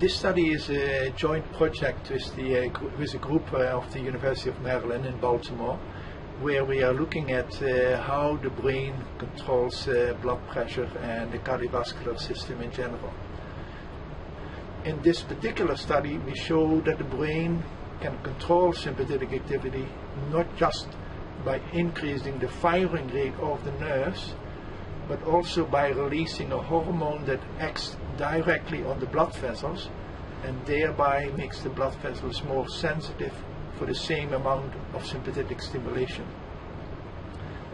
This study is a joint project with a group of the University of Maryland in Baltimore, where we are looking at how the brain controls blood pressure and the cardiovascular system in general. In this particular study, we show that the brain can control sympathetic activity not just by increasing the firing rate of the nerves, but also by releasing a hormone that acts directly on the blood vessels and thereby makes the blood vessels more sensitive for the same amount of sympathetic stimulation.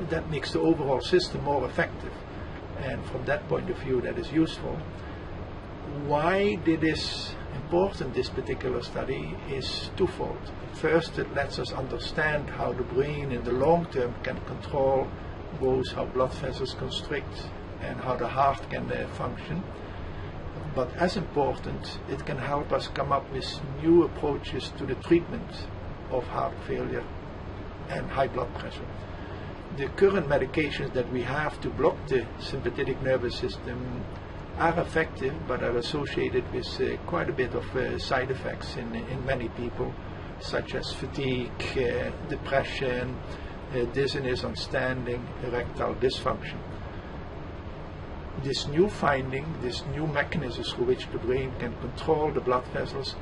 That makes the overall system more effective, and from that point of view that is useful. Why it is important, this particular study, is twofold. First, it lets us understand how the brain in the long term can control both how blood vessels constrict and how the heart can function. But as important, it can help us come up with new approaches to the treatment of heart failure and high blood pressure. The current medications that we have to block the sympathetic nervous system are effective, but are associated with quite a bit of side effects in many people, such as fatigue, depression, dizziness on standing, erectile dysfunction. This new finding, this new mechanisms through which the brain can control the blood vessels,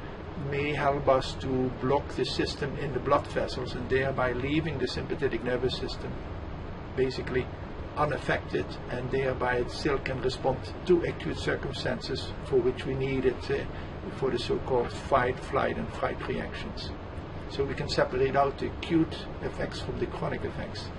may help us to block the system in the blood vessels and thereby leaving the sympathetic nervous system basically unaffected, and thereby it still can respond to acute circumstances for which we need it for the so-called fight, flight and fright reactions. So we can separate out the acute effects from the chronic effects.